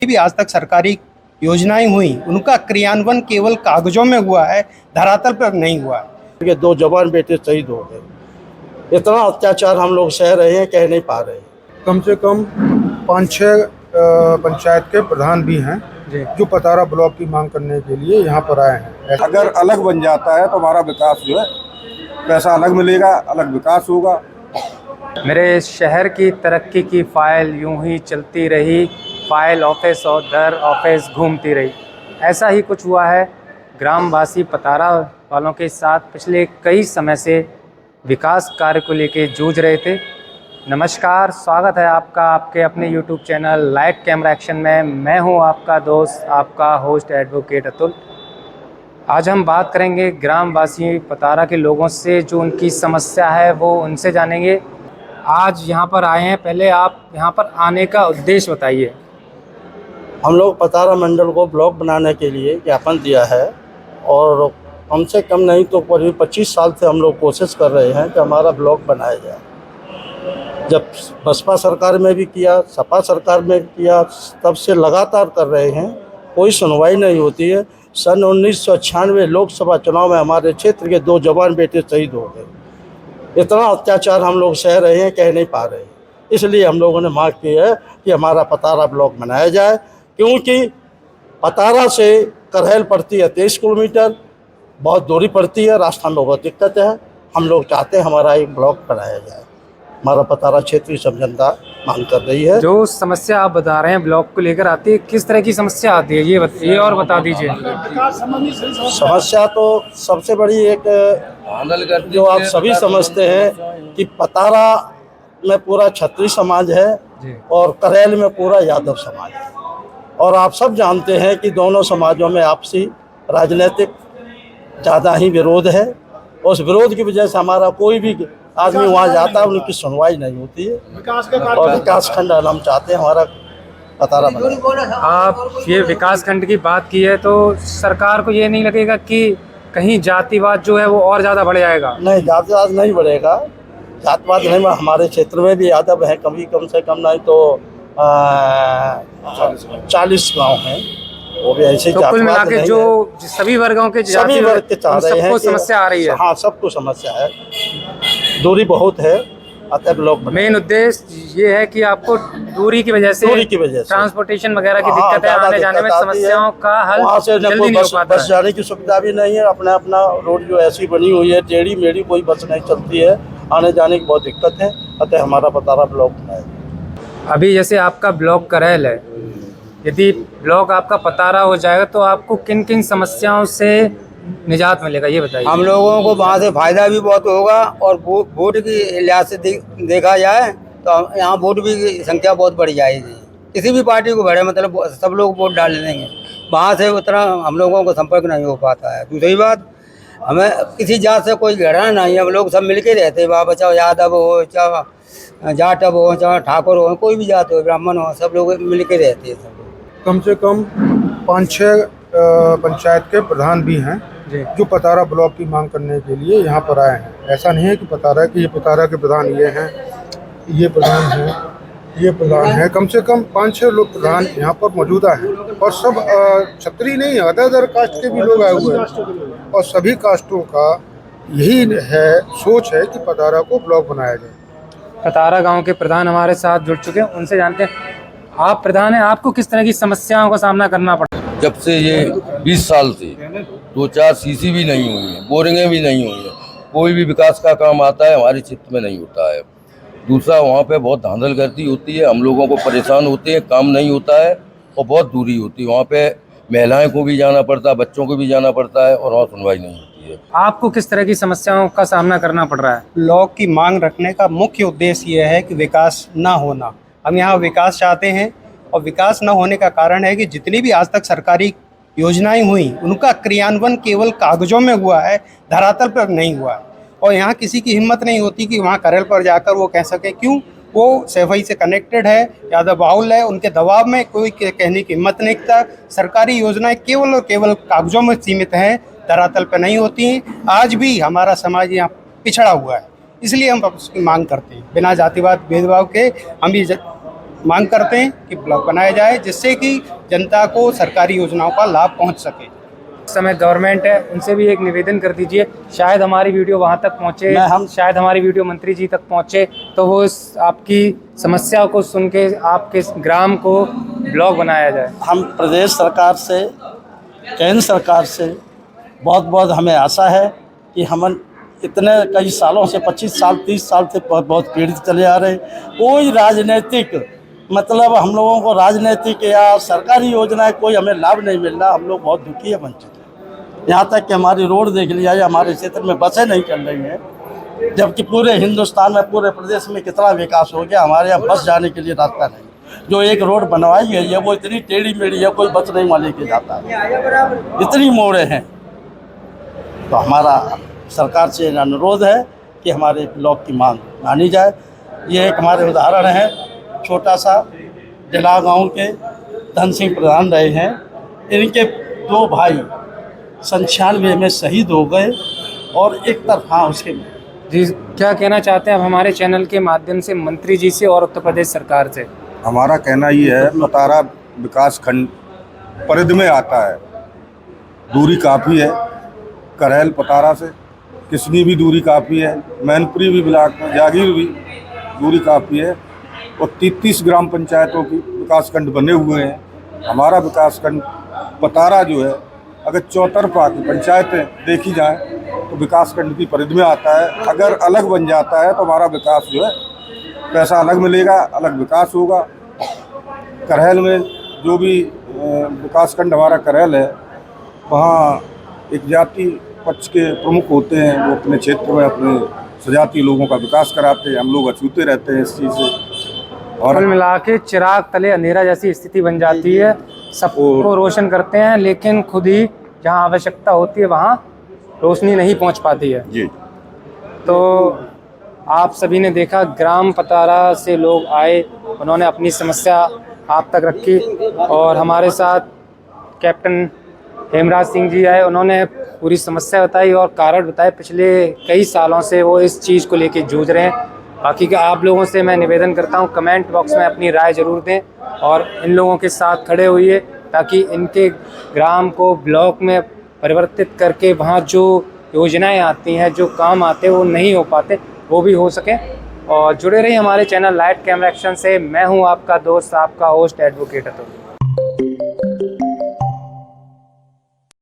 भी आज तक सरकारी योजनाएं हुई उनका क्रियान्वयन केवल कागजों में हुआ है, धरातल पर नहीं हुआ है। ये 2 जवान बेटे शहीद हो गए। इतना अत्याचार हम लोग सह रहे हैं, कह नहीं पा रहे। कम से कम 5-6 पंचायत के प्रधान भी हैं जो पतारा ब्लॉक की मांग करने के लिए यहाँ पर आए हैं। अगर अलग बन जाता है तो हमारा विकास जो है, पैसा अलग मिलेगा, अलग विकास होगा। मेरे शहर की तरक्की की फाइल यूं ही चलती रही, फाइल ऑफिस और दर ऑफिस घूमती रही। ऐसा ही कुछ हुआ है ग्रामवासी पतारा वालों के साथ। पिछले कई समय से विकास कार्य को लेके जूझ रहे थे। नमस्कार, स्वागत है आपका आपके अपने YouTube channel light camera action में। मैं हूं आपका दोस्त, आपका होस्ट एडवोकेट अतुल। आज हम बात करेंगे ग्रामवासी पतारा के लोगों से, जो उनकी समस्या है वो उनसे जानेंगे। आज यहाँ पर आए हैं, पहले आप यहाँ पर आने का उद्देश्य बताइए। हम लोग पतारा मंडल को ब्लॉक बनाने के लिए ज्ञापन दिया है और कम से कम नहीं तो करीब 25 साल से हम लोग कोशिश कर रहे हैं कि हमारा ब्लॉक बनाया जाए। जब बसपा सरकार में भी किया, सपा सरकार में किया, तब से लगातार कर रहे हैं, कोई सुनवाई नहीं होती है। सन 1996 लोकसभा चुनाव में हमारे क्षेत्र के 2 जवान बेटे शहीद हो गए। इतना अत्याचार हम लोग सह रहे हैं, कह नहीं पा रहे। इसलिए हम लोगों ने मांग की है कि हमारा पतारा ब्लॉक बनाया जाए, क्योंकि पतारा से करहल पड़ती है 23 किलोमीटर, बहुत दूरी पड़ती है, रास्ता में बहुत दिक्कत है। हम लोग चाहते हैं हमारा एक ब्लॉक बनाया जाए। हमारा पतारा क्षेत्रीय सब जनता मांग कर रही है। जो समस्या आप बता रहे हैं ब्लॉक को लेकर आती है, किस तरह की समस्या आती है ये और बता दीजिए। समस्या तो सबसे बड़ी एक जो आप सभी समझते हैं कि पतारा में पूरा क्षत्रिय समाज है और करैल में पूरा यादव समाज है, और आप सब जानते हैं कि दोनों समाजों में आपसी राजनीतिक ज़्यादा ही विरोध है। उस विरोध की वजह से हमारा कोई भी आदमी वहाँ जाता है, उनकी सुनवाई नहीं होती है और विकास खंड हम चाहते हैं हमारा पतारा बना। आप ये विकास खंड की बात की है, तो सरकार को ये नहीं लगेगा कि कहीं जातिवाद जो है वो और ज़्यादा बढ़ जाएगा? नहीं, जातिवाद नहीं बढ़ेगा, जातिवाद नहीं। हमारे क्षेत्र में भी यादव हैं, कम से कम नहीं तो 40 गाँव हैं, वो भी ऐसे। तो कुल मिला के जो सभी वर्गों के सभी वर्ग के चाह रहे हैं, सबको समस्या आ रही है। हाँ, सबको समस्या है, दूरी बहुत है, अतः ब्लॉक। मेन उद्देश्य ये है कि आपको दूरी की वजह से ट्रांसपोर्टेशन वगैरह की दिक्कत है, आने जाने में समस्याओं का हल वहाँ से जल्दी नहीं हो पाता बस जाने की सुविधा भी नहीं है। अपना रोड जो ऐसी बनी हुई है, टेढ़ी मेढ़ी, कोई बस नहीं चलती है, आने जाने की बहुत दिक्कत है। अतः हमारा पतारा ब्लॉक है। अभी जैसे आपका ब्लॉक करैल है, यदि ब्लॉक आपका पतारा हो जाएगा तो आपको किन किन समस्याओं से निजात मिलेगा, ये बताइए। हम लोगों को वहाँ से फ़ायदा भी बहुत होगा, और वोट की लिहाज से देखा जाए तो यहाँ वोट भी की संख्या बहुत बढ़ जाएगी। किसी भी पार्टी को बढ़े, मतलब सब लोग वोट डाल देंगे, वहाँ से उतना हम लोगों को संपर्क नहीं हो पाता है। दूसरी बात, हमें किसी जात से कोई घृणा नहीं है, हम लोग सब मिल के रहते हैं। वहाँ चाहे यादव हो, चाहे जाटव हो, चाहे ठाकुर हो, कोई भी जात हो, ब्राह्मण हो, सब लोग मिल के रहते हैं। सब कम से कम 5-6 पंचायत के प्रधान भी हैं जो पतारा ब्लॉक की मांग करने के लिए यहाँ पर आए हैं। ऐसा नहीं है कि पतारा के प्रधान ये हैं, ये प्रधान हैं, ये प्रधान है। कम से कम 5-6 लोग प्रधान यहाँ पर मौजूदा हैं, और सब क्षत्रिय नहीं, अदर कास्ट के भी लोग आए हुए हैं, और सभी कास्टों का यही है, सोच है कि पतारा को ब्लॉक बनाया जाए। पतारा गांव के प्रधान हमारे साथ जुड़ चुके हैं, उनसे जानते हैं। आप प्रधान हैं, आपको किस तरह की समस्याओं का सामना करना पड़ा? जब से ये 20 साल से 2-4 सीसी भी नहीं हुई है, बोरिंगें भी नहीं हुई है, कोई भी विकास का काम आता है हमारे क्षेत्र में नहीं होता है। दूसरा, वहाँ पे बहुत धांधलगर्दी होती है, हम लोगों को परेशान होते हैं, काम नहीं होता है और बहुत दूरी होती है। वहाँ पे महिलाएं को भी जाना पड़ता है, बच्चों को भी जाना पड़ता है, और वहाँ सुनवाई नहीं होती है। आपको किस तरह की समस्याओं का सामना करना पड़ रहा है? ब्लॉक की मांग रखने का मुख्य उद्देश्य यह है कि विकास ना होना। हम यहाँ विकास चाहते हैं, और विकास न होने का कारण है कि जितनी भी आज तक सरकारी योजनाएं हुई उनका क्रियान्वयन केवल कागजों में हुआ है, धरातल पर नहीं हुआ है। और यहाँ किसी की हिम्मत नहीं होती कि वहाँ करैल पर जाकर वो कह सके, क्यों? वो सफाई से कनेक्टेड है, यादव बाहुल है, उनके दबाव में कोई कहने की हिम्मत नहीं करता। सरकारी योजनाएं केवल और केवल कागजों में सीमित हैं, धरातल पर नहीं होती हैं। आज भी हमारा समाज यहाँ पिछड़ा हुआ है, इसलिए हम उसकी मांग करते हैं। बिना जातिवाद भेदभाव के हम भी मांग करते हैं कि ब्लॉक बनाया जाए, जिससे कि जनता को सरकारी योजनाओं का लाभ पहुंच सके। इस समय गवर्नमेंट है, उनसे भी एक निवेदन कर दीजिए, शायद हमारी वीडियो वहाँ तक पहुँचे, शायद हमारी वीडियो मंत्री जी तक पहुँचे, तो वो इस आपकी समस्या को सुन के आपके ग्राम को ब्लॉक बनाया जाए। हम प्रदेश सरकार से, केंद्र सरकार से बहुत बहुत हमें आशा है कि हम इतने कई सालों से 25 साल 30 साल से बहुत पीड़ित चले आ रहे हैं। कोई राजनीतिक मतलब हम लोगों को राजनीतिक या सरकारी योजनाएं कोई हमें लाभ नहीं मिल रहा। हम लोग बहुत दुखी है, वंचित हैं। यहाँ तक कि हमारी रोड देख लिया या हमारे क्षेत्र में बसें नहीं चल रही हैं, जबकि पूरे हिंदुस्तान में पूरे प्रदेश में कितना विकास हो गया। हमारे यहाँ बस जाने के लिए रास्ता नहीं। जो एक रोड बनवाई गई है वो इतनी टेढ़ी मेढ़ी है, कोई बस नहीं वहाँ लेके जाता है, इतनी मोड़े हैं। तो हमारा सरकार से अनुरोध है कि हमारे ब्लॉक की मांग मानी जाए। ये एक हमारे उदाहरण है, छोटा सा डिला गांव के धन सिंह प्रधान रहे हैं। इनके 2 भाई 97 में शहीद हो गए और एक तरफा उसके जी क्या कहना चाहते हैं आप हमारे चैनल के माध्यम से मंत्री जी से और उत्तर प्रदेश सरकार से? हमारा कहना ये है, पतारा विकास खंड परिधि में आता है, दूरी काफ़ी है करैल पतारा से, किसनी भी दूरी काफ़ी है, मैनपुरी भी ब्लॉक में, जागीर भी दूरी काफ़ी है और 33 ग्राम पंचायतों की विकासखंड बने हुए हैं। हमारा विकासखंड पतारा जो है, अगर चौतरफा की पंचायतें देखी जाएं तो विकासखंड की परिधि में आता है। अगर अलग बन जाता है तो हमारा विकास जो है, पैसा अलग मिलेगा, अलग विकास होगा। करैल में जो भी विकासखंड हमारा करैल है, वहाँ एक जाति पक्ष के प्रमुख होते हैं, वो अपने क्षेत्र में अपने सजातीय लोगों का विकास कराते हैं। हम लोग अछूते रहते हैं इस चीज़ से। और कुल मिला के चिराग तले अंधेरा जैसी स्थिति बन जाती है। सबको रोशन करते हैं, लेकिन खुद ही जहाँ आवश्यकता होती है वहाँ रोशनी नहीं पहुँच पाती है। जी तो आप सभी ने देखा, ग्राम पतारा से लोग आए, उन्होंने अपनी समस्या आप तक रखी और हमारे साथ कैप्टन हेमराज सिंह जी आए, उन्होंने पूरी समस्या बताई और कारण बताए। पिछले कई सालों से वो इस चीज़ को लेके जूझ रहे हैं। बाकी का आप लोगों से मैं निवेदन करता हूं, कमेंट बॉक्स में अपनी राय ज़रूर दें और इन लोगों के साथ खड़े होइए, ताकि इनके ग्राम को ब्लॉक में परिवर्तित करके वहाँ जो योजनाएं आती हैं, जो काम आते हैं वो नहीं हो पाते, वो भी हो सके। और जुड़े रहिए हमारे चैनल लाइट कैमरा एक्शन से। मैं हूँ आपका दोस्त, आपका होस्ट एडवोकेट अतुल।